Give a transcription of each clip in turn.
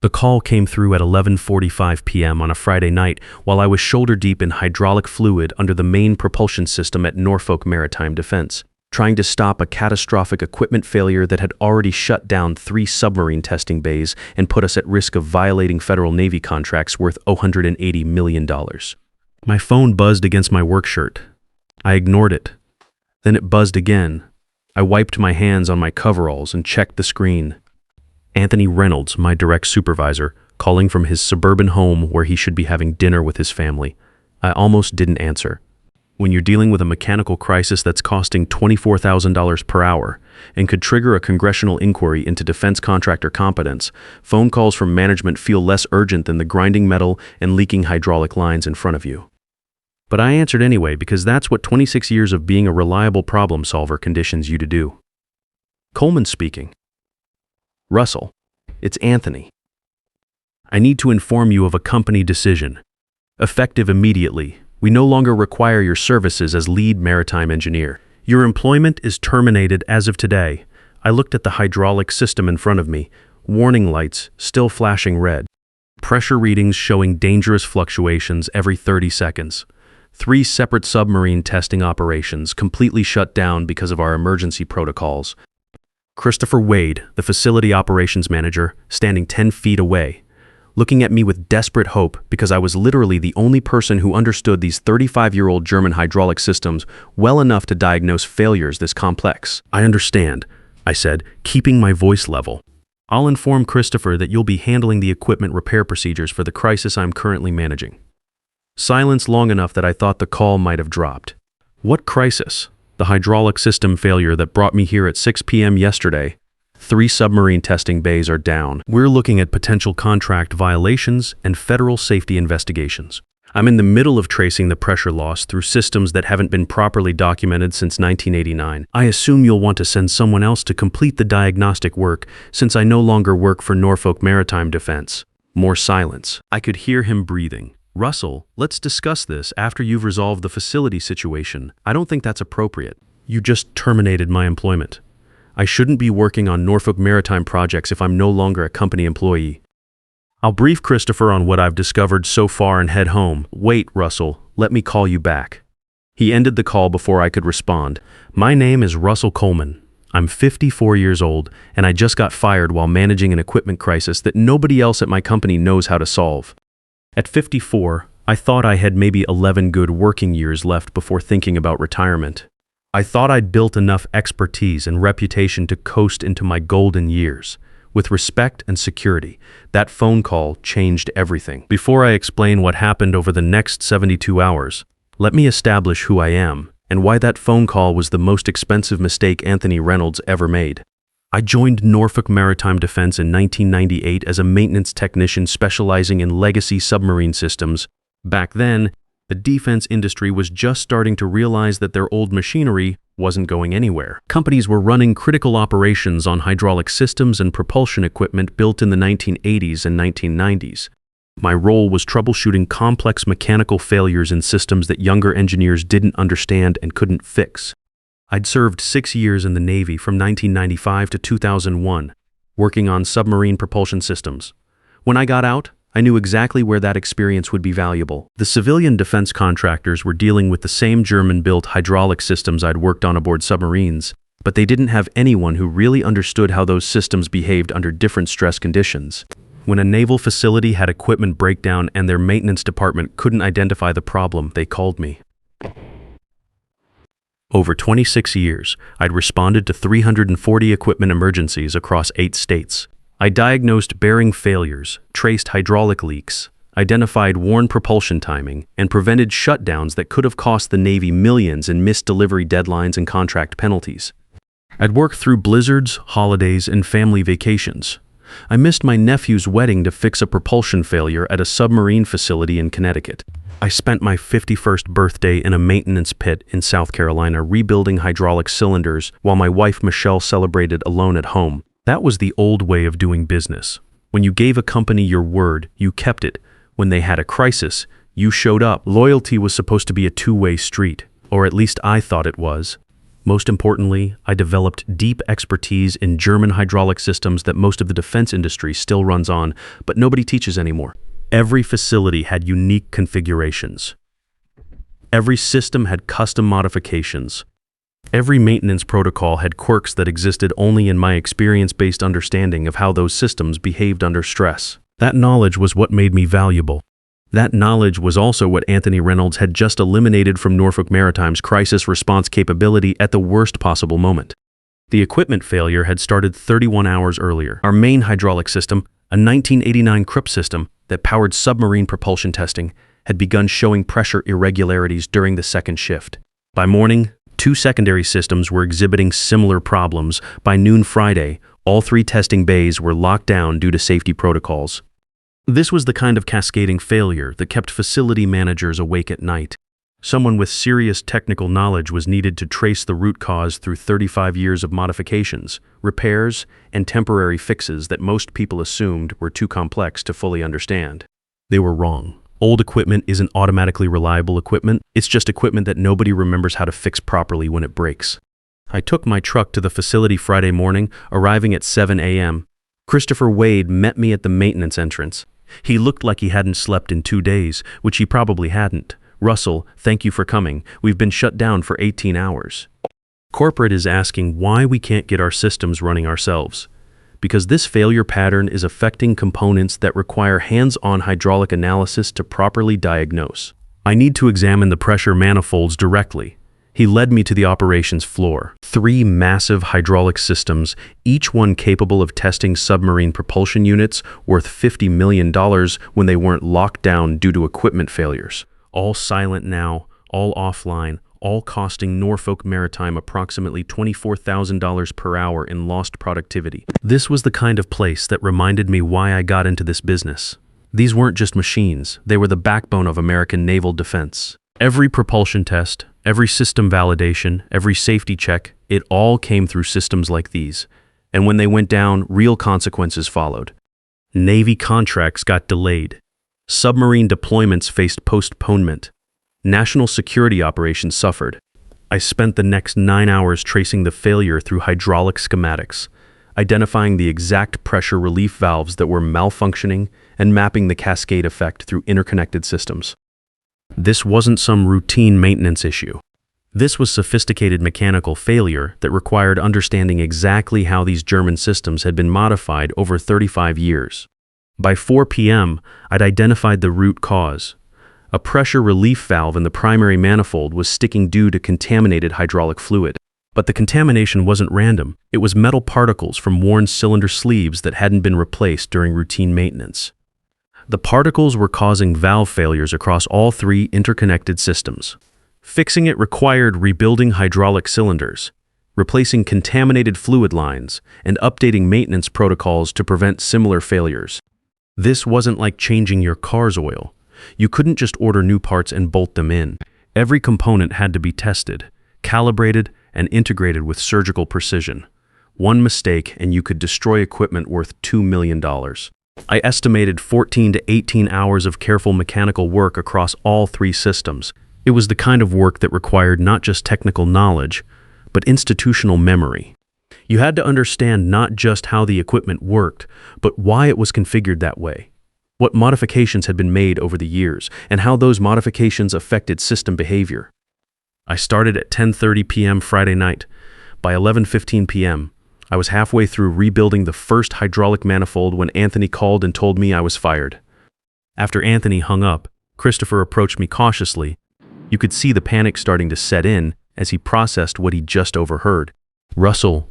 The call came through at 11:45 p.m. on a Friday night while I was shoulder-deep in hydraulic fluid under the main propulsion system at Norfolk Maritime Defense, trying to stop a catastrophic equipment failure that had already shut down 3 submarine testing bays and put us at risk of violating federal Navy contracts worth $180 million. My phone buzzed against my work shirt. I ignored it. Then it buzzed again. I wiped my hands on my coveralls and checked the screen. Anthony Reynolds, my direct supervisor, calling from his suburban home where he should be having dinner with his family. I almost didn't answer. When you're dealing with a mechanical crisis that's costing $24,000 per hour and could trigger a congressional inquiry into defense contractor competence, phone calls from management feel less urgent than the grinding metal and leaking hydraulic lines in front of you. But I answered anyway because that's what 26 years of being a reliable problem solver conditions you to do. Coleman speaking. Russell, it's Anthony. I need to inform you of a company decision. Effective immediately, we no longer require your services as lead maritime engineer. Your employment is terminated as of today. I looked at the hydraulic system in front of me, warning lights still flashing red. Pressure readings showing dangerous fluctuations every 30 seconds. 3 separate submarine testing operations completely shut down because of our emergency protocols. Christopher Wade, the facility operations manager, standing 10 feet away, looking at me with desperate hope because I was literally the only person who understood these 35-year-old German hydraulic systems well enough to diagnose failures this complex. I understand, I said, keeping my voice level. I'll inform Christopher that you'll be handling the equipment repair procedures for the crisis I'm currently managing. Silence long enough that I thought the call might have dropped. What crisis? The hydraulic system failure that brought me here at 6 p.m. yesterday. 3 submarine testing bays are down. We're looking at potential contract violations and federal safety investigations. I'm in the middle of tracing the pressure loss through systems that haven't been properly documented since 1989. I assume you'll want to send someone else to complete the diagnostic work since I no longer work for Norfolk Maritime Defense. More silence. I could hear him breathing. Russell, let's discuss this after you've resolved the facility situation. I don't think that's appropriate. You just terminated my employment. I shouldn't be working on Norfolk Maritime projects if I'm no longer a company employee. I'll brief Christopher on what I've discovered so far and head home. Wait, Russell, let me call you back. He ended the call before I could respond. My name is Russell Coleman. I'm 54 years old, and I just got fired while managing an equipment crisis that nobody else at my company knows how to solve. At 54, I thought I had maybe 11 good working years left before thinking about retirement. I thought I'd built enough expertise and reputation to coast into my golden years. With respect and security, that phone call changed everything. Before I explain what happened over the next 72 hours, let me establish who I am and why that phone call was the most expensive mistake Anthony Reynolds ever made. I joined Norfolk Maritime Defense in 1998 as a maintenance technician specializing in legacy submarine systems. Back then, the defense industry was just starting to realize that their old machinery wasn't going anywhere. Companies were running critical operations on hydraulic systems and propulsion equipment built in the 1980s and 1990s. My role was troubleshooting complex mechanical failures in systems that younger engineers didn't understand and couldn't fix. I'd served 6 years in the Navy from 1995 to 2001, working on submarine propulsion systems. When I got out, I knew exactly where that experience would be valuable. The civilian defense contractors were dealing with the same German-built hydraulic systems I'd worked on aboard submarines, but they didn't have anyone who really understood how those systems behaved under different stress conditions. When a naval facility had equipment breakdown and their maintenance department couldn't identify the problem, they called me. Over 26 years, I'd responded to 340 equipment emergencies across 8 states. I diagnosed bearing failures, traced hydraulic leaks, identified worn propulsion timing, and prevented shutdowns that could have cost the Navy millions in missed delivery deadlines and contract penalties. I'd worked through blizzards, holidays, and family vacations. I missed my nephew's wedding to fix a propulsion failure at a submarine facility in Connecticut. I spent my 51st birthday in a maintenance pit in South Carolina rebuilding hydraulic cylinders while my wife Michelle celebrated alone at home. That was the old way of doing business. When you gave a company your word, you kept it. When they had a crisis, you showed up. Loyalty was supposed to be a two-way street, or at least I thought it was. Most importantly, I developed deep expertise in German hydraulic systems that most of the defense industry still runs on, but nobody teaches anymore. Every facility had unique configurations. Every system had custom modifications. Every maintenance protocol had quirks that existed only in my experience-based understanding of how those systems behaved under stress. That knowledge was what made me valuable. That knowledge was also what Anthony Reynolds had just eliminated from Norfolk Maritime's crisis response capability at the worst possible moment. The equipment failure had started 31 hours earlier. Our main hydraulic system, a 1989 Krupp system that powered submarine propulsion testing, had begun showing pressure irregularities during the second shift. By morning, 2 secondary systems were exhibiting similar problems. By noon Friday, all 3 testing bays were locked down due to safety protocols. This was the kind of cascading failure that kept facility managers awake at night. Someone with serious technical knowledge was needed to trace the root cause through 35 years of modifications, repairs, and temporary fixes that most people assumed were too complex to fully understand. They were wrong. Old equipment isn't automatically reliable equipment. It's just equipment that nobody remembers how to fix properly when it breaks. I took my truck to the facility Friday morning, arriving at 7 a.m. Christopher Wade met me at the maintenance entrance. He looked like he hadn't slept in 2 days, which he probably hadn't. "Russell, thank you for coming. We've been shut down for 18 hours. Corporate is asking why we can't get our systems running ourselves. Because this failure pattern is affecting components that require hands-on hydraulic analysis to properly diagnose. I need to examine the pressure manifolds directly." He led me to the operations floor. 3 massive hydraulic systems, each one capable of testing submarine propulsion units worth $50 million when they weren't locked down due to equipment failures. All silent now, all offline, all costing Norfolk Maritime approximately $24,000 per hour in lost productivity. This was the kind of place that reminded me why I got into this business. These weren't just machines, they were the backbone of American naval defense. Every propulsion test, every system validation, every safety check, it all came through systems like these. And when they went down, real consequences followed. Navy contracts got delayed. Submarine deployments faced postponement. National security operations suffered. I spent the next 9 hours tracing the failure through hydraulic schematics, identifying the exact pressure relief valves that were malfunctioning and mapping the cascade effect through interconnected systems. This wasn't some routine maintenance issue. This was sophisticated mechanical failure that required understanding exactly how these German systems had been modified over 35 years. By 4 p.m., I'd identified the root cause. A pressure relief valve in the primary manifold was sticking due to contaminated hydraulic fluid. But the contamination wasn't random. It was metal particles from worn cylinder sleeves that hadn't been replaced during routine maintenance. The particles were causing valve failures across all 3 interconnected systems. Fixing it required rebuilding hydraulic cylinders, replacing contaminated fluid lines, and updating maintenance protocols to prevent similar failures. This wasn't like changing your car's oil. You couldn't just order new parts and bolt them in. Every component had to be tested, calibrated, and integrated with surgical precision. One mistake and you could destroy equipment worth $2 million. I estimated 14 to 18 hours of careful mechanical work across all 3 systems. It was the kind of work that required not just technical knowledge, but institutional memory. You had to understand not just how the equipment worked, but why it was configured that way, what modifications had been made over the years, and how those modifications affected system behavior. I started at 10:30 p.m. Friday night. By 11:15 p.m., I was halfway through rebuilding the first hydraulic manifold when Anthony called and told me I was fired. After Anthony hung up, Christopher approached me cautiously. You could see the panic starting to set in as he processed what he'd just overheard. "Russell,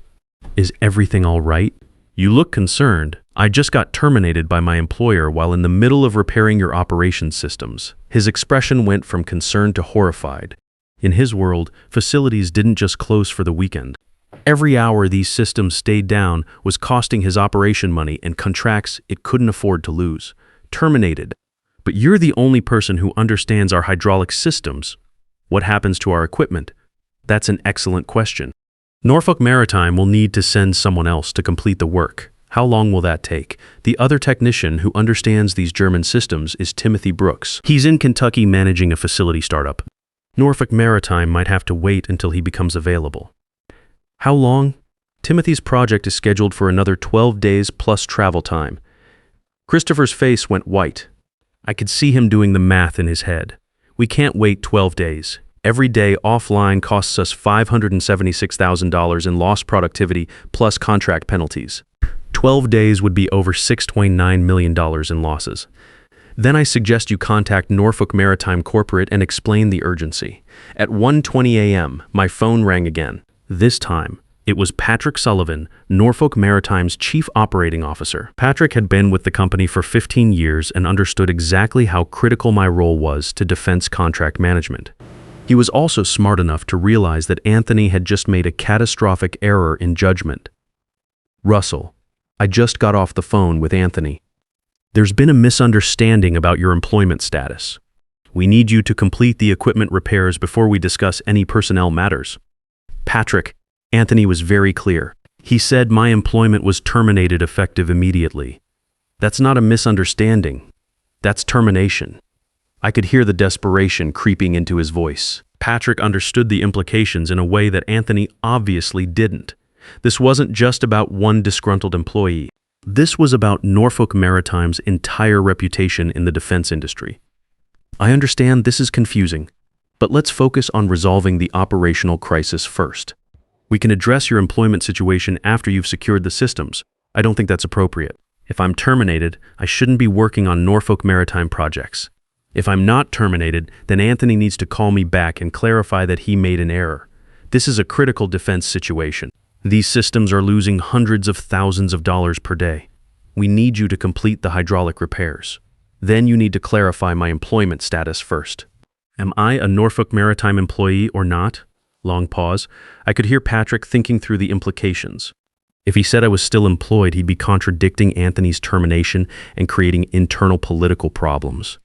is everything all right? You look concerned. I just got terminated by my employer while in the middle of repairing your operations systems." His expression went from concerned to horrified. In his world, facilities didn't just close for the weekend. Every hour these systems stayed down was costing his operation money and contracts it couldn't afford to lose. Terminated. "But you're the only person who understands our hydraulic systems. What happens to our equipment?" That's an excellent question. Norfolk Maritime will need to send someone else to complete the work. How long will that take? The other technician who understands these German systems is Timothy Brooks. He's in Kentucky managing a facility startup. Norfolk Maritime might have to wait until he becomes available. How long? Timothy's project is scheduled for another 12 days plus travel time. Christopher's face went white. I could see him doing the math in his head. We can't wait 12 days. Every day offline costs us $576,000 in lost productivity plus contract penalties. 12 days would be over $6.9 million in losses. Then I suggest you contact Norfolk Maritime Corporate and explain the urgency. At 1:20 a.m., my phone rang again. This time, it was Patrick Sullivan, Norfolk Maritime's Chief Operating Officer. Patrick had been with the company for 15 years and understood exactly how critical my role was to defense contract management. He was also smart enough to realize that Anthony had just made a catastrophic error in judgment. Russell, I just got off the phone with Anthony. There's been a misunderstanding about your employment status. We need you to complete the equipment repairs before we discuss any personnel matters. Patrick, Anthony was very clear. He said my employment was terminated effective immediately. That's not a misunderstanding. That's termination. I could hear the desperation creeping into his voice. Patrick understood the implications in a way that Anthony obviously didn't. This wasn't just about one disgruntled employee. This was about Norfolk Maritime's entire reputation in the defense industry. I understand this is confusing, but let's focus on resolving the operational crisis first. We can address your employment situation after you've secured the systems. I don't think that's appropriate. If I'm terminated, I shouldn't be working on Norfolk Maritime projects. If I'm not terminated, then Anthony needs to call me back and clarify that he made an error. This is a critical defense situation. These systems are losing hundreds of thousands of dollars per day. We need you to complete the hydraulic repairs. Then you need to clarify my employment status first. Am I a Norfolk Maritime employee or not? Long pause. I could hear Patrick thinking through the implications. If he said I was still employed, he'd be contradicting Anthony's termination and creating internal political problems.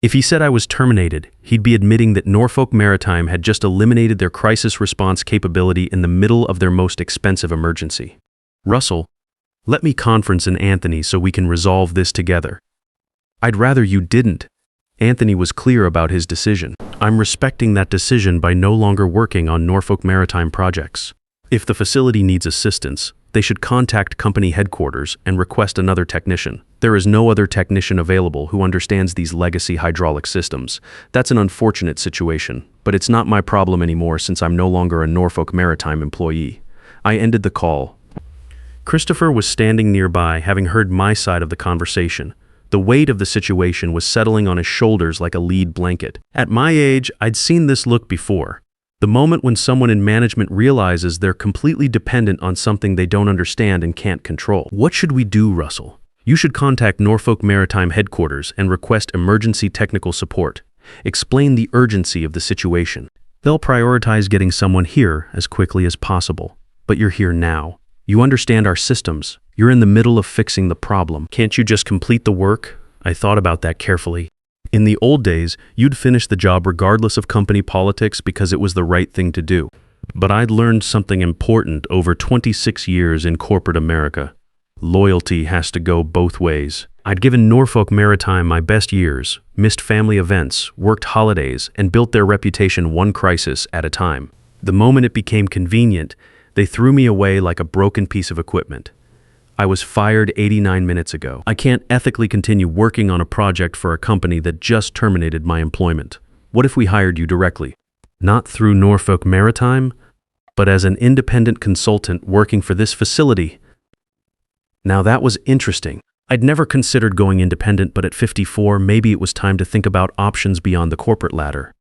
If he said I was terminated, he'd be admitting that Norfolk Maritime had just eliminated their crisis response capability in the middle of their most expensive emergency. Russell, let me conference in Anthony so we can resolve this together. I'd rather you didn't. Anthony was clear about his decision. I'm respecting that decision by no longer working on Norfolk Maritime projects. If the facility needs assistance, they should contact company headquarters and request another technician. There is no other technician available who understands these legacy hydraulic systems. That's an unfortunate situation, but it's not my problem anymore since I'm no longer a Norfolk Maritime employee. I ended the call. Christopher was standing nearby, having heard my side of the conversation. The weight of the situation was settling on his shoulders like a lead blanket. At my age, I'd seen this look before. The moment when someone in management realizes they're completely dependent on something they don't understand and can't control. What should we do, Russell? You should contact Norfolk Maritime headquarters and request emergency technical support. Explain the urgency of the situation. They'll prioritize getting someone here as quickly as possible. But you're here now. You understand our systems. You're in the middle of fixing the problem. Can't you just complete the work? I thought about that carefully. In the old days, you'd finish the job regardless of company politics because it was the right thing to do. But I'd learned something important over 26 years in corporate America. Loyalty has to go both ways. I'd given Norfolk Maritime my best years, missed family events, worked holidays, and built their reputation one crisis at a time. The moment it became convenient, they threw me away like a broken piece of equipment. I was fired 89 minutes ago. I can't ethically continue working on a project for a company that just terminated my employment. What if we hired you directly? Not through Norfolk Maritime, but as an independent consultant working for this facility. Now that was interesting. I'd never considered going independent, but at 54, maybe it was time to think about options beyond the corporate ladder.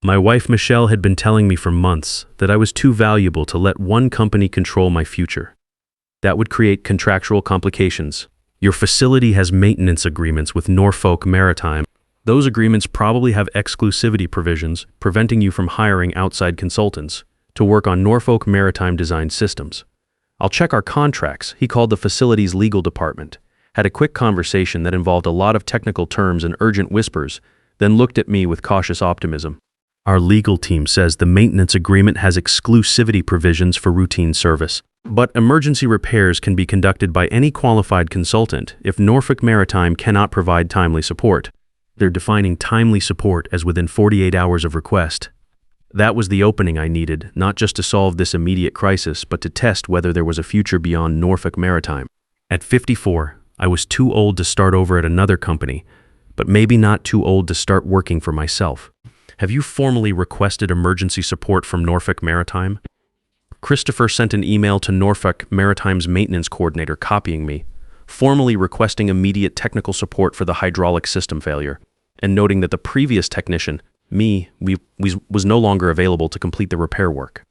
My wife Michelle had been telling me for months that I was too valuable to let one company control my future. That would create contractual complications. Your facility has maintenance agreements with Norfolk Maritime. Those agreements probably have exclusivity provisions preventing you from hiring outside consultants to work on Norfolk Maritime design systems. I'll check our contracts, he called the facility's legal department, had a quick conversation that involved a lot of technical terms and urgent whispers, then looked at me with cautious optimism. Our legal team says the maintenance agreement has exclusivity provisions for routine service. But emergency repairs can be conducted by any qualified consultant if Norfolk Maritime cannot provide timely support. They're defining timely support as within 48 hours of request. That was the opening I needed, not just to solve this immediate crisis, but to test whether there was a future beyond Norfolk Maritime. At 54, I was too old to start over at another company, but maybe not too old to start working for myself. Have you formally requested emergency support from Norfolk Maritime? Christopher sent an email to Norfolk Maritime's maintenance coordinator copying me, formally requesting immediate technical support for the hydraulic system failure, and noting that the previous technician, was no longer available to complete the repair work.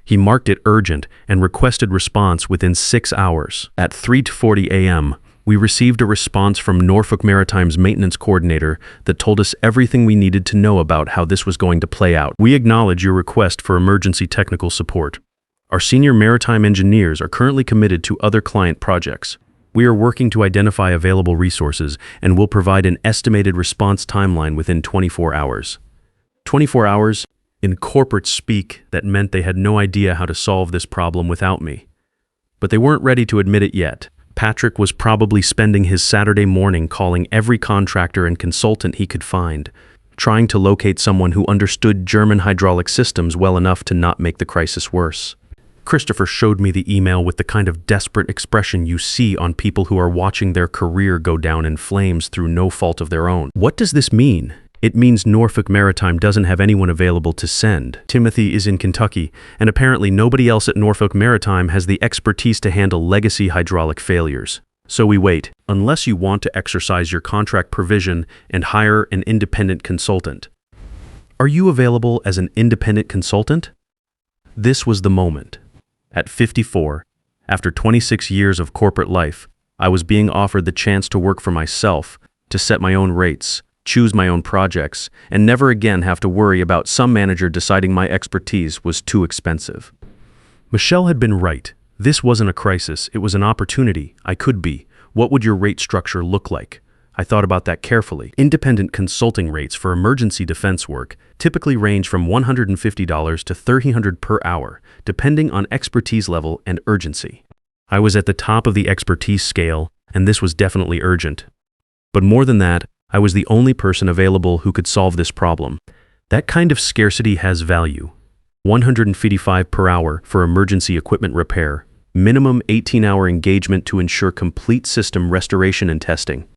He marked it urgent and requested response within 6 hours. At 3:40 a.m., we received a response from Norfolk Maritime's maintenance coordinator that told us everything we needed to know about how this was going to play out. We acknowledge your request for emergency technical support. Our senior maritime engineers are currently committed to other client projects. We are working to identify available resources and will provide an estimated response timeline within 24 hours. 24 hours? In corporate speak, that meant they had no idea how to solve this problem without me. But they weren't ready to admit it yet. Patrick was probably spending his Saturday morning calling every contractor and consultant he could find, trying to locate someone who understood German hydraulic systems well enough to not make the crisis worse. Christopher showed me the email with the kind of desperate expression you see on people who are watching their career go down in flames through no fault of their own. What does this mean? It means Norfolk Maritime doesn't have anyone available to send. Timothy is in Kentucky, and apparently nobody else at Norfolk Maritime has the expertise to handle legacy hydraulic failures. So we wait, unless you want to exercise your contract provision and hire an independent consultant. Are you available as an independent consultant? This was the moment. At 54, after 26 years of corporate life, I was being offered the chance to work for myself, to set my own rates, choose my own projects, and never again have to worry about some manager deciding my expertise was too expensive. Michelle had been right. This wasn't a crisis, it was an opportunity. I could be. What would your rate structure look like? I thought about that carefully. Independent consulting rates for emergency defense work typically range from $150 to $300 per hour, depending on expertise level and urgency. I was at the top of the expertise scale, and this was definitely urgent. But more than that, I was the only person available who could solve this problem. That kind of scarcity has value. $155 per hour for emergency equipment repair, minimum 18-hour engagement to ensure complete system restoration and testing.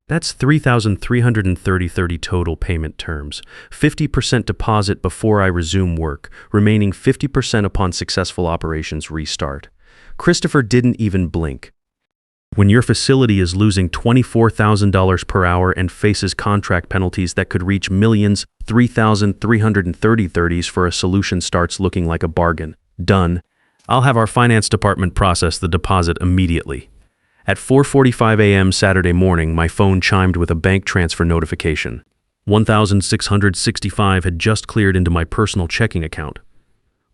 That's $3,330 total payment terms, 50% deposit before I resume work, remaining 50% upon successful operations restart. Christopher didn't even blink. When your facility is losing $24,000 per hour and faces contract penalties that could reach millions, $3,330 for a solution starts looking like a bargain. Done. I'll have our finance department process the deposit immediately. At 4:45 a.m. Saturday morning, my phone chimed with a bank transfer notification. $1,665 had just cleared into my personal checking account.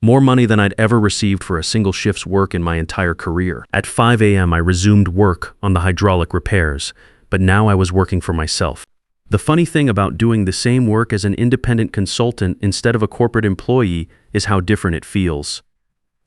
More money than I'd ever received for a single shift's work in my entire career. At 5 a.m. I resumed work on the hydraulic repairs, but now I was working for myself. The funny thing about doing the same work as an independent consultant instead of a corporate employee is how different it feels.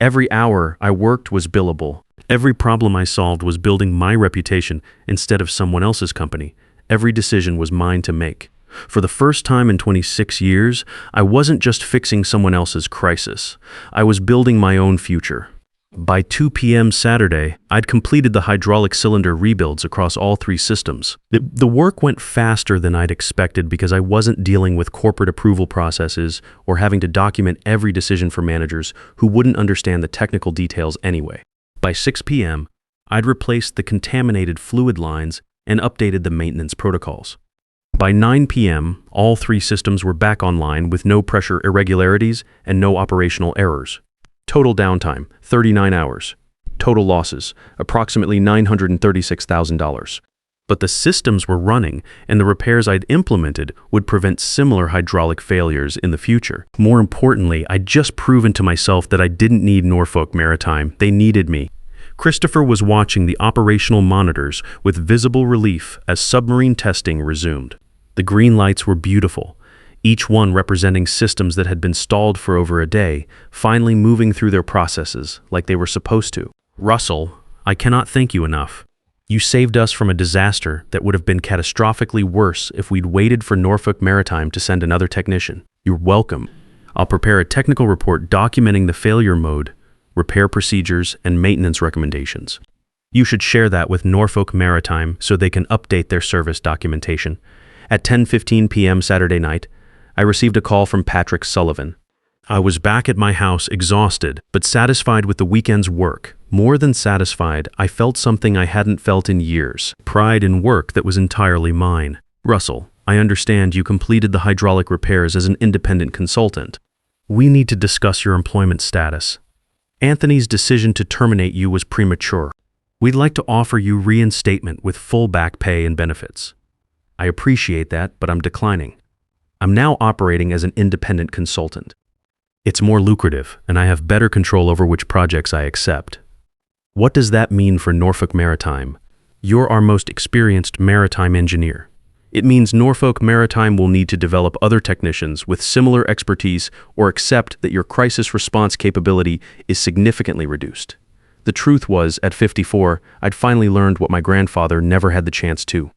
Every hour I worked was billable. Every problem I solved was building my reputation instead of someone else's company. Every decision was mine to make. For the first time in 26 years, I wasn't just fixing someone else's crisis. I was building my own future. By 2 p.m. Saturday, I'd completed the hydraulic cylinder rebuilds across all 3 systems. The work went faster than I'd expected because I wasn't dealing with corporate approval processes or having to document every decision for managers who wouldn't understand the technical details anyway. By 6 p.m., I'd replaced the contaminated fluid lines and updated the maintenance protocols. By 9 p.m., all 3 systems were back online with no pressure irregularities and no operational errors. Total downtime, 39 hours. Total losses, approximately $936,000. But the systems were running, and the repairs I'd implemented would prevent similar hydraulic failures in the future. More importantly, I'd just proven to myself that I didn't need Norfolk Maritime. They needed me. Christopher was watching the operational monitors with visible relief as submarine testing resumed. The green lights were beautiful, each one representing systems that had been stalled for over a day, finally moving through their processes like they were supposed to. Russell, I cannot thank you enough. You saved us from a disaster that would have been catastrophically worse if we'd waited for Norfolk Maritime to send another technician. You're welcome. I'll prepare a technical report documenting the failure mode, repair procedures, and maintenance recommendations. You should share that with Norfolk Maritime so they can update their service documentation. At 10:15 p.m. Saturday night, I received a call from Patrick Sullivan. I was back at my house exhausted, but satisfied with the weekend's work. More than satisfied, I felt something I hadn't felt in years, pride in work that was entirely mine. Russell, I understand you completed the hydraulic repairs as an independent consultant. We need to discuss your employment status. Anthony's decision to terminate you was premature. We'd like to offer you reinstatement with full back pay and benefits. I appreciate that, but I'm declining. I'm now operating as an independent consultant. It's more lucrative, and I have better control over which projects I accept. What does that mean for Norfolk Maritime? You're our most experienced maritime engineer. It means Norfolk Maritime will need to develop other technicians with similar expertise or accept that your crisis response capability is significantly reduced. The truth was, at 54, I'd finally learned what my grandfather never had the chance to.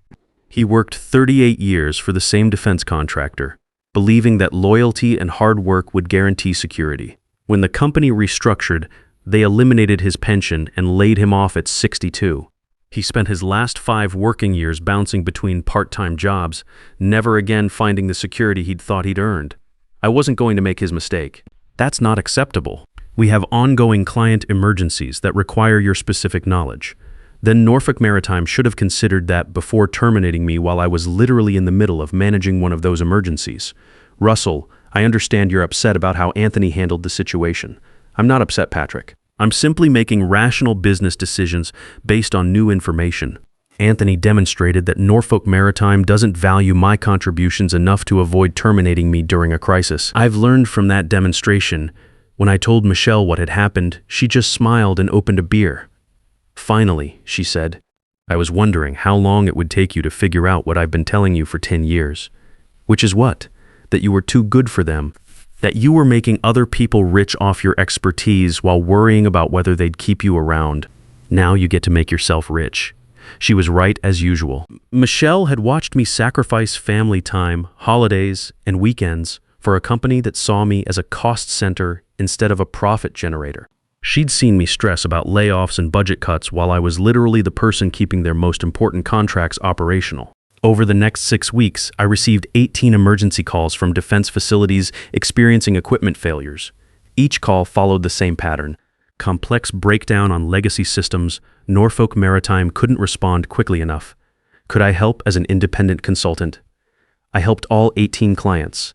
He worked 38 years for the same defense contractor, believing that loyalty and hard work would guarantee security. When the company restructured, they eliminated his pension and laid him off at 62. He spent his last 5 working years bouncing between part-time jobs, never again finding the security he'd thought he'd earned. I wasn't going to make his mistake. That's not acceptable. We have ongoing client emergencies that require your specific knowledge. Then Norfolk Maritime should have considered that before terminating me while I was literally in the middle of managing one of those emergencies. Russell, I understand you're upset about how Anthony handled the situation. I'm not upset, Patrick. I'm simply making rational business decisions based on new information. Anthony demonstrated that Norfolk Maritime doesn't value my contributions enough to avoid terminating me during a crisis. I've learned from that demonstration. When I told Michelle what had happened, she just smiled and opened a beer. Finally, she said, I was wondering how long it would take you to figure out what I've been telling you for 10 years. Which is what? That you were too good for them. That you were making other people rich off your expertise while worrying about whether they'd keep you around. Now you get to make yourself rich. She was right as usual. Michelle had watched me sacrifice family time, holidays, and weekends for a company that saw me as a cost center instead of a profit generator. She'd seen me stress about layoffs and budget cuts while I was literally the person keeping their most important contracts operational. Over the next 6 weeks, I received 18 emergency calls from defense facilities experiencing equipment failures. Each call followed the same pattern. Complex breakdown on legacy systems. Norfolk Maritime couldn't respond quickly enough. Could I help as an independent consultant? I helped all 18 clients.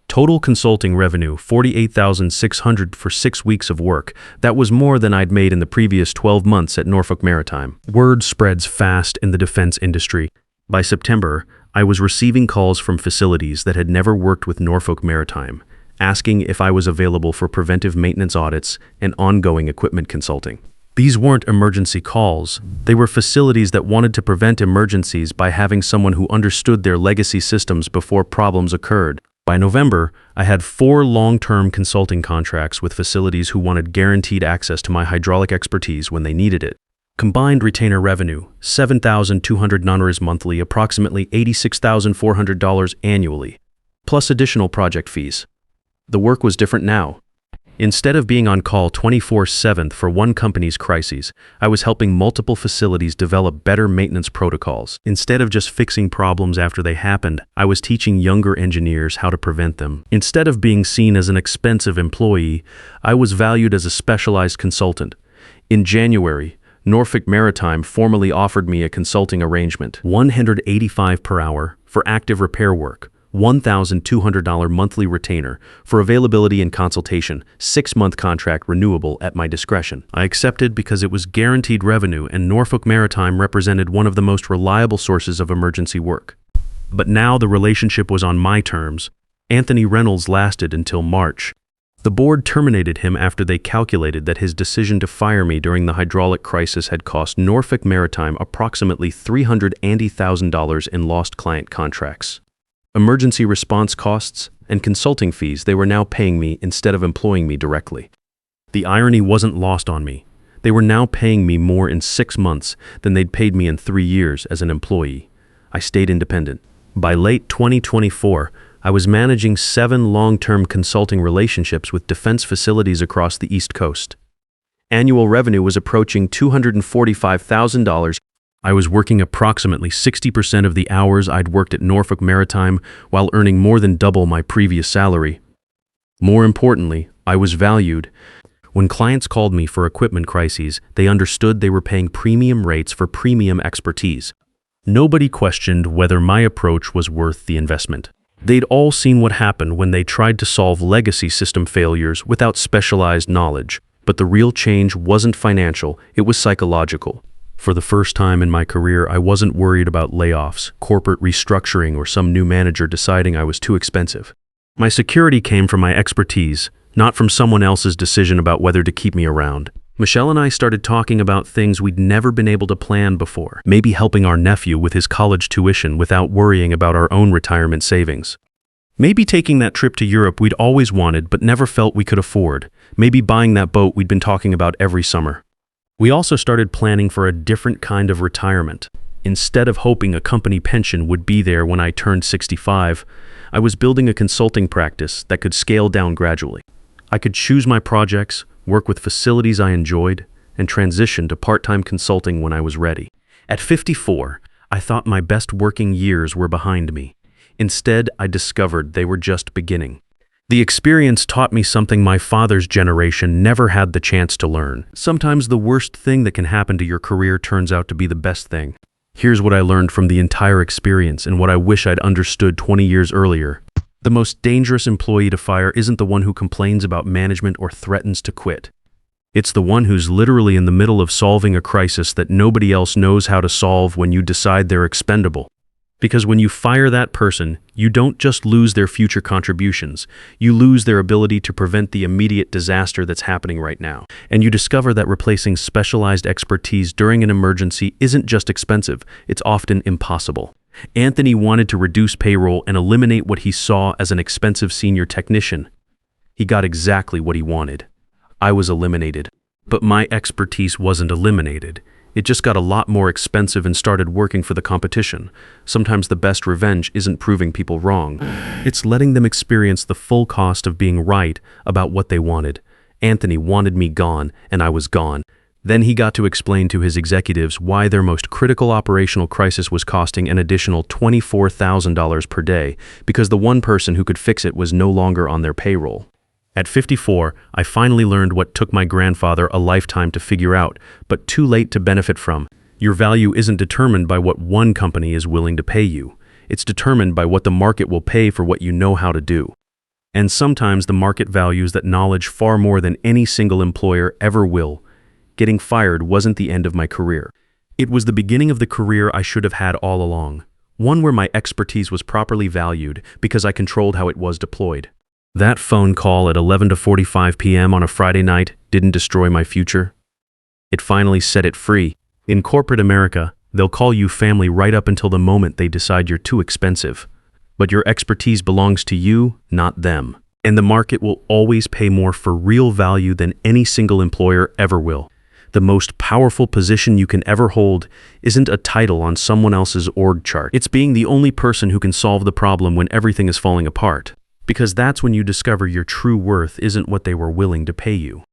Total consulting revenue, $48,600 for 6 weeks of work. That was more than I'd made in the previous 12 months at Norfolk Maritime. Word spreads fast in the defense industry. By September, I was receiving calls from facilities that had never worked with Norfolk Maritime, asking if I was available for preventive maintenance audits and ongoing equipment consulting. These weren't emergency calls. They were facilities that wanted to prevent emergencies by having someone who understood their legacy systems before problems occurred. By November, I had 4 long-term consulting contracts with facilities who wanted guaranteed access to my hydraulic expertise when they needed it. Combined retainer revenue, $7,200 monthly, approximately $86,400 annually, plus additional project fees. The work was different now. Instead of being on call 24/7 for one company's crises, I was helping multiple facilities develop better maintenance protocols. Instead of just fixing problems after they happened, I was teaching younger engineers how to prevent them. Instead of being seen as an expensive employee, I was valued as a specialized consultant. In January, Norfolk Maritime formally offered me a consulting arrangement, $185 per hour for active repair work, $1,200 monthly retainer for availability and consultation, 6-month contract renewable at my discretion. I accepted because it was guaranteed revenue and Norfolk Maritime represented one of the most reliable sources of emergency work. But now the relationship was on my terms. Anthony Reynolds lasted until March. The board terminated him after they calculated that his decision to fire me during the hydraulic crisis had cost Norfolk Maritime approximately $380,000 in lost client contracts. Emergency response costs and consulting fees they were now paying me instead of employing me directly. The irony wasn't lost on me. They were now paying me more in 6 months than they'd paid me in 3 years as an employee. I stayed independent. By late 2024, I was managing 7 long-term consulting relationships with defense facilities across the East Coast. Annual revenue was approaching $245,000. I was working approximately 60% of the hours I'd worked at Norfolk Maritime while earning more than double my previous salary. More importantly, I was valued. When clients called me for equipment crises, they understood they were paying premium rates for premium expertise. Nobody questioned whether my approach was worth the investment. They'd all seen what happened when they tried to solve legacy system failures without specialized knowledge. But the real change wasn't financial, it was psychological. For the first time in my career, I wasn't worried about layoffs, corporate restructuring, or some new manager deciding I was too expensive. My security came from my expertise, not from someone else's decision about whether to keep me around. Michelle and I started talking about things we'd never been able to plan before, maybe helping our nephew with his college tuition without worrying about our own retirement savings. Maybe taking that trip to Europe we'd always wanted but never felt we could afford. Maybe buying that boat we'd been talking about every summer. We also started planning for a different kind of retirement. Instead of hoping a company pension would be there when I turned 65, I was building a consulting practice that could scale down gradually. I could choose my projects, work with facilities I enjoyed, and transition to part-time consulting when I was ready. At 54, I thought my best working years were behind me. Instead, I discovered they were just beginning. The experience taught me something my father's generation never had the chance to learn. Sometimes the worst thing that can happen to your career turns out to be the best thing. Here's what I learned from the entire experience and what I wish I'd understood 20 years earlier. The most dangerous employee to fire isn't the one who complains about management or threatens to quit. It's the one who's literally in the middle of solving a crisis that nobody else knows how to solve when you decide they're expendable. Because when you fire that person, you don't just lose their future contributions, you lose their ability to prevent the immediate disaster that's happening right now. And you discover that replacing specialized expertise during an emergency isn't just expensive, it's often impossible. Anthony wanted to reduce payroll and eliminate what he saw as an expensive senior technician. He got exactly what he wanted. I was eliminated. But my expertise wasn't eliminated. It just got a lot more expensive and started working for the competition. Sometimes the best revenge isn't proving people wrong. It's letting them experience the full cost of being right about what they wanted. Anthony wanted me gone, and I was gone. Then he got to explain to his executives why their most critical operational crisis was costing an additional $24,000 per day because the one person who could fix it was no longer on their payroll. At 54, I finally learned what took my grandfather a lifetime to figure out, but too late to benefit from. Your value isn't determined by what one company is willing to pay you. It's determined by what the market will pay for what you know how to do. And sometimes the market values that knowledge far more than any single employer ever will. Getting fired wasn't the end of my career. It was the beginning of the career I should have had all along. One where my expertise was properly valued because I controlled how it was deployed. That phone call at 11:45 p.m. on a Friday night didn't destroy my future. It finally set it free. In corporate America, they'll call you family right up until the moment they decide you're too expensive. But your expertise belongs to you, not them. And the market will always pay more for real value than any single employer ever will. The most powerful position you can ever hold isn't a title on someone else's org chart. It's being the only person who can solve the problem when everything is falling apart. Because that's when you discover your true worth isn't what they were willing to pay you.